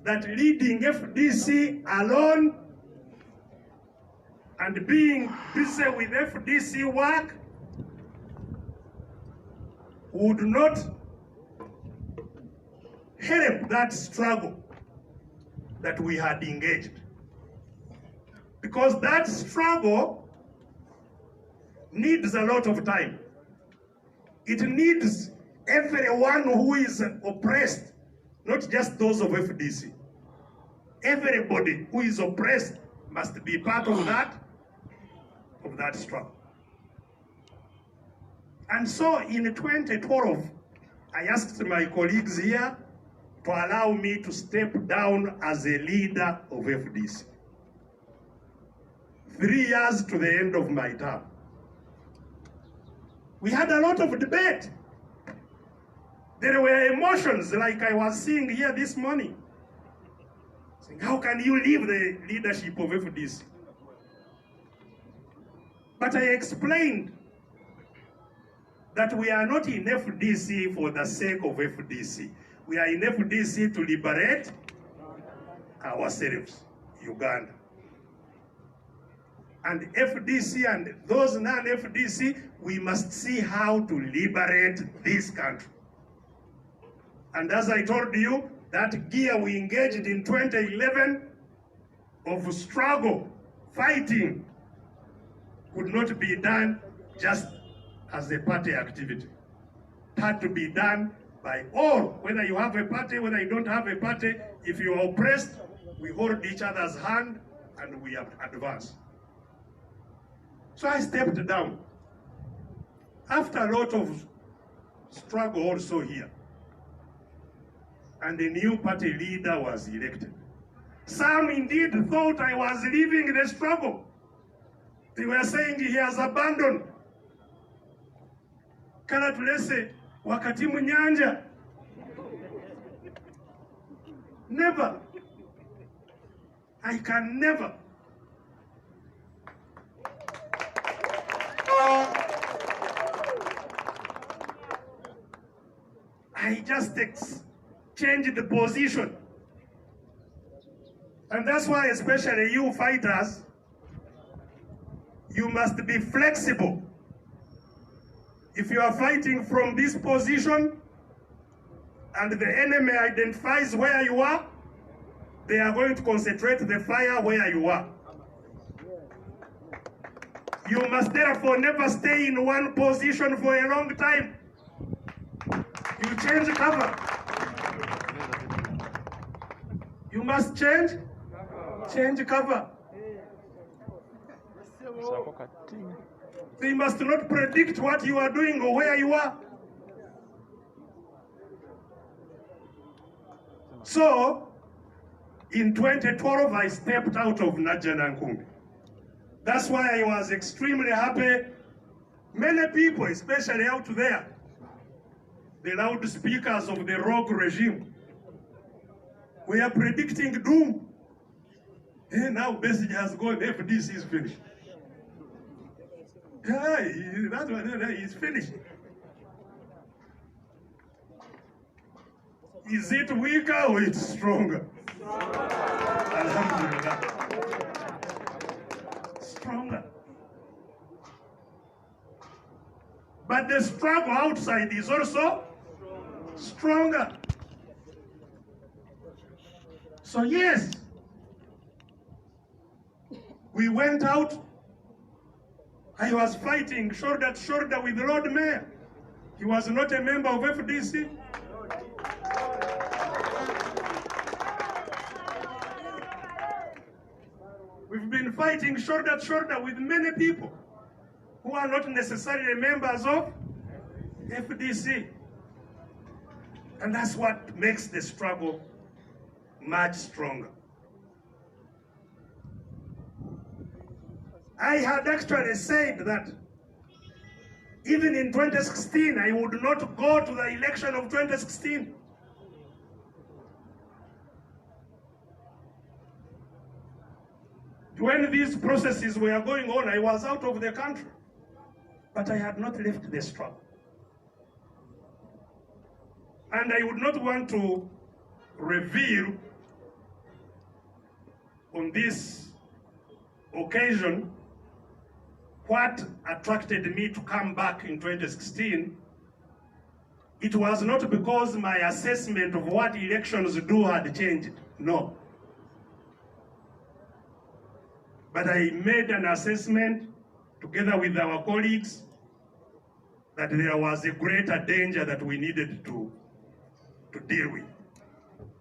that leading FDC alone and being busy with FDC work would not help that struggle that we had engaged. Because that struggle needs a lot of time. It needs everyone who is oppressed, not just those of FDC. Everybody who is oppressed must be part of that struggle. And so in 2012, I asked my colleagues here to allow me to step down as a leader of FDC. 3 years to the end of my term. We had a lot of debate. There were emotions like I was seeing here this morning. Saying, how can you leave the leadership of FDC? But I explained that we are not in FDC for the sake of FDC. We are in FDC to liberate ourselves, Uganda. And FDC and those non-FDC, we must see how to liberate this country. And as I told you, that gear we engaged in 2011 of struggle, fighting, could not be done just as a party activity. It had to be done by all, whether you have a party, whether you don't have a party. If you are oppressed, we hold each other's hand and we advance. So I stepped down. After a lot of struggle also here. And a new party leader was elected. Some indeed thought I was leaving the struggle. They were saying he has abandoned. Kana tulese wakati munyanja. Never. I can never. I just change the position. And that's why, especially you fighters, you must be flexible. If you are fighting from this position and the enemy identifies where you are, they are going to concentrate the fire where you are. You must therefore never stay in one position for a long time. You change cover. You must change cover. They must not predict what you are doing or where you are. So, in 2012, I stepped out of Najanankumbi. That's why I was extremely happy. Many people, especially out there, the loudspeakers of the rogue regime, we are predicting doom. Hey, now Besigye has gone, FDC is finished. Yeah, that's what he's finished. Is it weaker or it's stronger? Alhamdulillah. Stronger. But the struggle outside is also stronger. So yes, we went out. I was fighting shoulder to shoulder with Lord Mayor. He was not a member of FDC. We've been fighting shoulder to shoulder with many people who are not necessarily members of FDC. And that's what makes the struggle much stronger. I had actually said that even in 2016, I would not go to the election of 2016. When these processes were going on, I was out of the country, but I had not left the struggle. And I would not want to reveal on this occasion what attracted me to come back in 2016. It was not because my assessment of what elections do had changed, no. But I made an assessment together with our colleagues that there was a greater danger that we needed to deal with,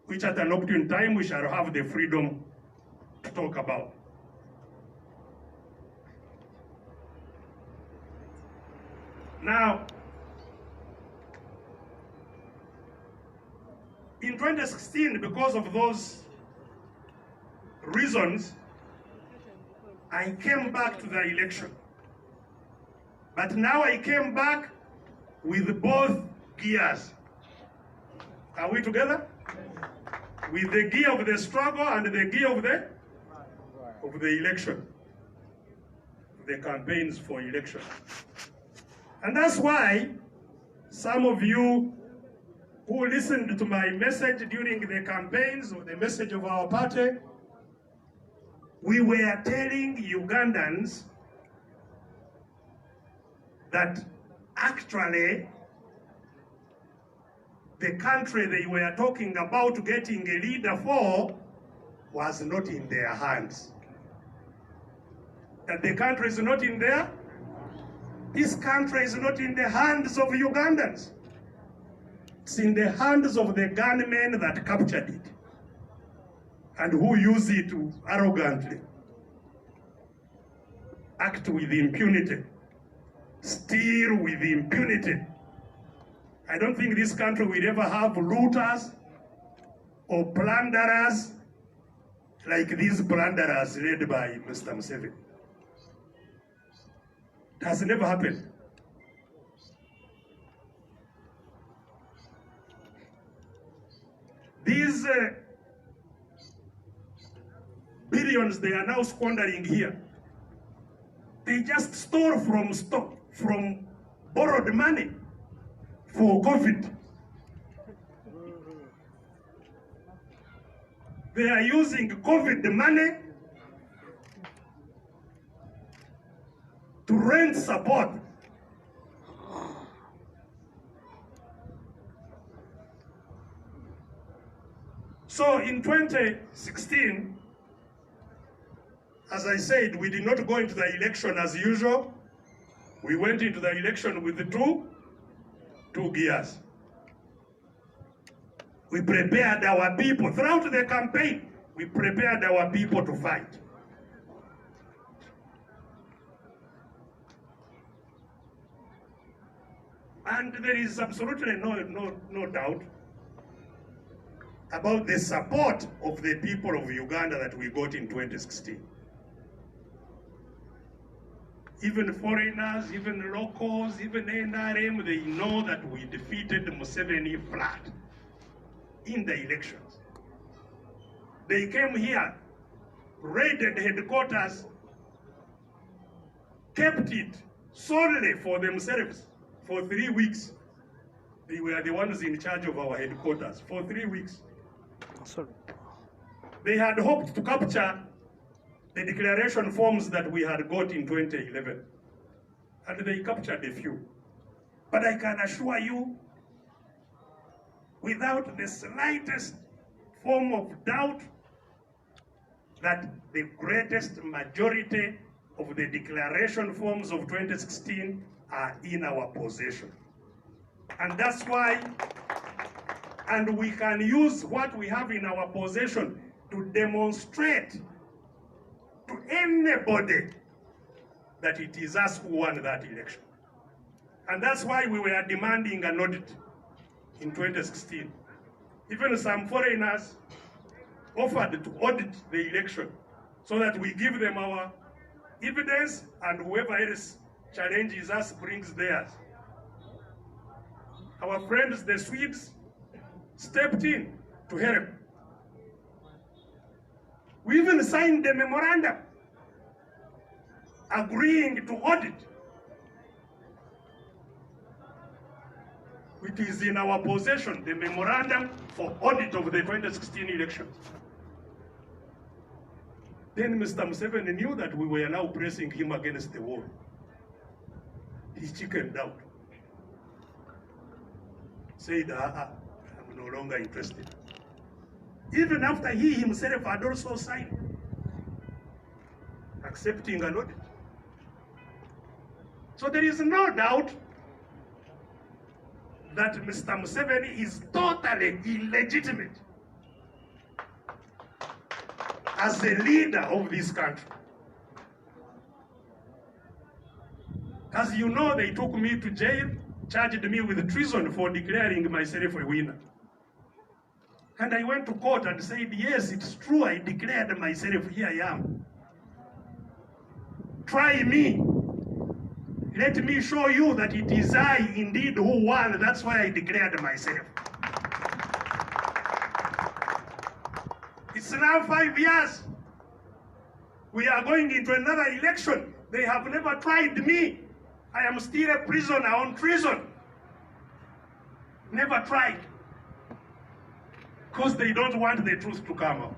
which at an opportune time we shall have the freedom to talk about. Now, in 2016, because of those reasons, I came back to the election. But now I came back with both gears. Are we together? With the gear of the struggle and the gear of the election, the campaigns for election. And that's why some of you who listened to my message during the campaigns or the message of our party, we were telling Ugandans that actually the country they were talking about getting a leader for was not in their hands. That the country is not in there. This country is not in the hands of Ugandans. It's in the hands of the gunmen that captured it and who use it to arrogantly act with impunity, steal with impunity. I don't think this country will ever have looters or plunderers like these plunderers led by Mr. Museveni. It has never happened. These billions they are now squandering here, they just stole from borrowed money for COVID. They are using COVID money to rent support. So in 2016, as I said, we did not go into the election as usual. We went into the election with the two gears. We prepared our people throughout the campaign. We prepared our people to fight. And there is absolutely no doubt about the support of the people of Uganda that we got in 2016. Even foreigners, even locals, even NRM, they know that we defeated Museveni flat in the elections. They came here, raided headquarters, kept it solely for themselves for 3 weeks. They were the ones in charge of our headquarters for 3 weeks. Sorry. They had hoped to capture the declaration forms that we had got in 2011, and they captured a few. But I can assure you, without the slightest form of doubt, that the greatest majority of the declaration forms of 2016 are in our possession. And that's why, and we can use what we have in our possession to demonstrate to anybody that it is us who won that election. And that's why we were demanding an audit in 2016. Even some foreigners offered to audit the election so that we give them our evidence, and whoever else challenges us brings theirs. Our friends, the Swedes, stepped in to help. We even signed the memorandum agreeing to audit. It is in our possession, the memorandum for audit of the 2016 elections. Then Mr. Museveni knew that we were now pressing him against the wall. He chickened out. Said, I'm no longer interested. Even after he himself had also signed, accepting an audit. So there is no doubt that Mr. Museveni is totally illegitimate as the leader of this country. As you know, they took me to jail, charged me with treason for declaring myself a winner. And I went to court and said, yes, it's true, I declared myself, here I am. Try me. Let me show you that it is I indeed who won. That's why I declared myself. It's now 5 years. We are going into another election. They have never tried me. I am still a prisoner on treason. Never tried. Because they don't want the truth to come out.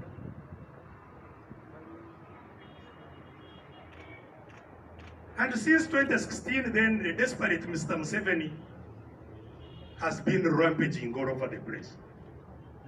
And since 2016, then the desperate Mr. Museveni has been rampaging all over the place.